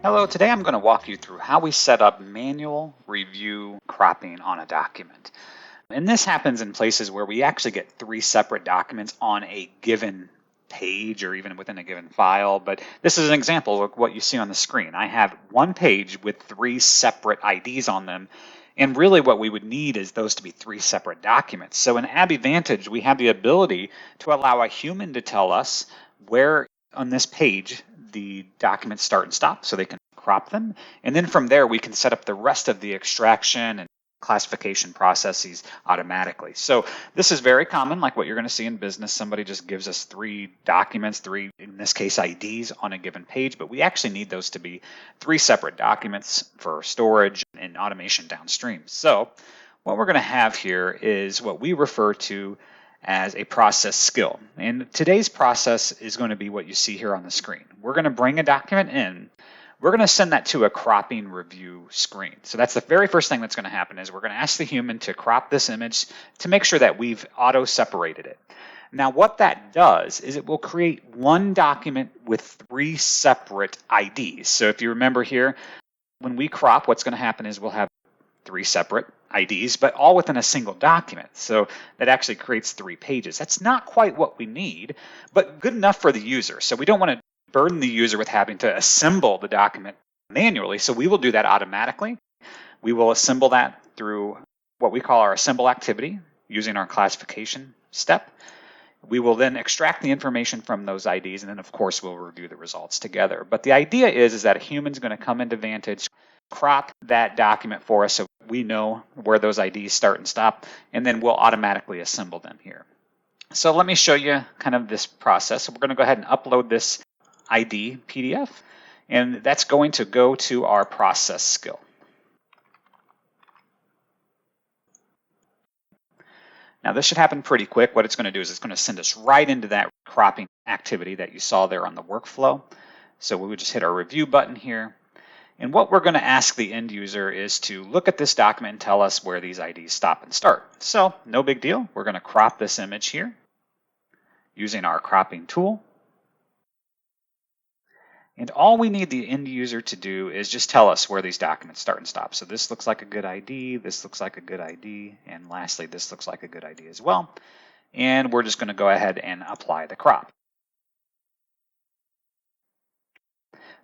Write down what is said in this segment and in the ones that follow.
Hello, today I'm going to walk you through how we set up manual review cropping on a document. And this happens in places where we actually get three separate documents on a given page or even within a given file. But this is an example of what you see on the screen. I have one page with three separate IDs on them. And really what we would need is those to be three separate documents. So in ABBYY Vantage, we have the ability to allow a human to tell us where on this page the documents start and stop so they can crop them. And then from there, we can set up the rest of the extraction and classification processes automatically. So this is very common, like what you're going to see in business. Somebody just gives us three documents, three, in this case, IDs on a given page, but we actually need those to be three separate documents for storage and automation downstream. So what we're going to have here is what we refer to as a process skill. And today's process is going to be what you see here on the screen. We're going to bring a document in. We're going to send that to a cropping review screen. So that's the very first thing that's going to happen is we're going to ask the human to crop this image to make sure that we've auto-separated it. Now what that does is it will create one document with three separate IDs. So if you remember here, when we crop, what's going to happen is we'll have three separate IDs, but all within a single document. So that actually creates 3 pages. That's not quite what we need, but good enough for the user. So we don't want to burden the user with having to assemble the document manually. So we will do that automatically. We will assemble that through what we call our assemble activity using our classification step. We will then extract the information from those IDs, and then of course we'll review the results together. But the idea is that a human's going to come into Vantage, crop that document for us so we know where those IDs start and stop, and then we'll automatically assemble them here. So let me show you kind of this process. So we're going to go ahead and upload this ID PDF, and that's going to go to our process skill. Now this should happen pretty quick. What it's going to do is it's going to send us right into that cropping activity that you saw there on the workflow. So we would just hit our review button here. And what we're going to ask the end user is to look at this document and tell us where these IDs stop and start. So no big deal. We're going to crop this image here using our cropping tool. And all we need the end user to do is just tell us where these documents start and stop. So this looks like a good ID, this looks like a good ID, and lastly, this looks like a good ID as well. And we're just going to go ahead and apply the crop.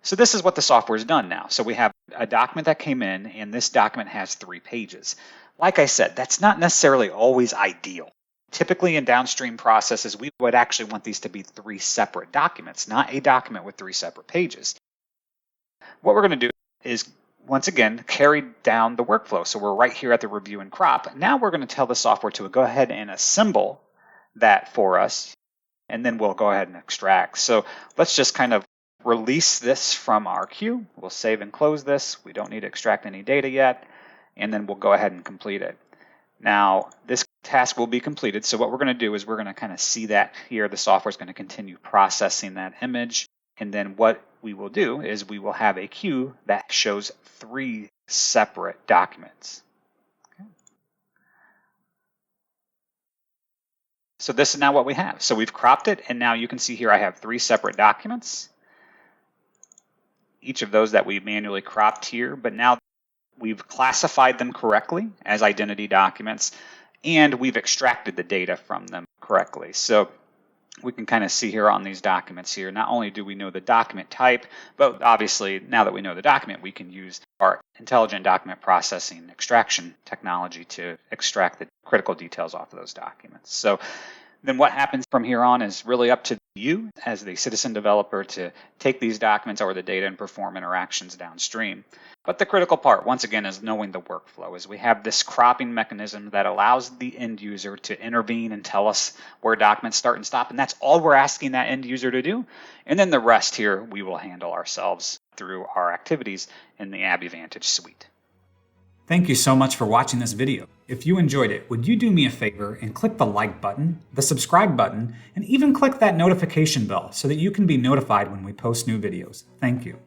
So this is what the software's done now. So we have a document that came in, and this document has 3 pages. Like I said, that's not necessarily always ideal. Typically in downstream processes, we would actually want these to be 3 separate documents, not a document with 3 separate pages. What we're going to do is, once again, carry down the workflow. So we're right here at the review and crop. Now we're going to tell the software to go ahead and assemble that for us, and then we'll go ahead and extract. So let's just kind of release this from our queue. We'll save and close this. We don't need to extract any data yet, and then we'll go ahead and complete it. Now, this task will be completed. So what we're going to do is we're going to kind of see that here. The software is going to continue processing that image. And then what we will do is we will have a queue that shows 3 separate documents. Okay. So this is now what we have. So we've cropped it, and now you can see here I have 3 separate documents. Each of those that we manually cropped here, but now we've classified them correctly as identity documents, and we've extracted the data from them correctly. So we can kind of see here on these documents here, not only do we know the document type, but obviously now that we know the document, we can use our intelligent document processing extraction technology to extract the critical details off of those documents. So then what happens from here on is really up to you as the citizen developer to take these documents or the data and perform interactions downstream. But the critical part, once again, is knowing the workflow. Is we have this cropping mechanism that allows the end user to intervene and tell us where documents start and stop, and that's all we're asking that end user to do. And then the rest here we will handle ourselves through our activities in the ABBYY Vantage suite. Thank you so much for watching this video. If you enjoyed it, would you do me a favor and click the like button, the subscribe button, and even click that notification bell so that you can be notified when we post new videos. Thank you.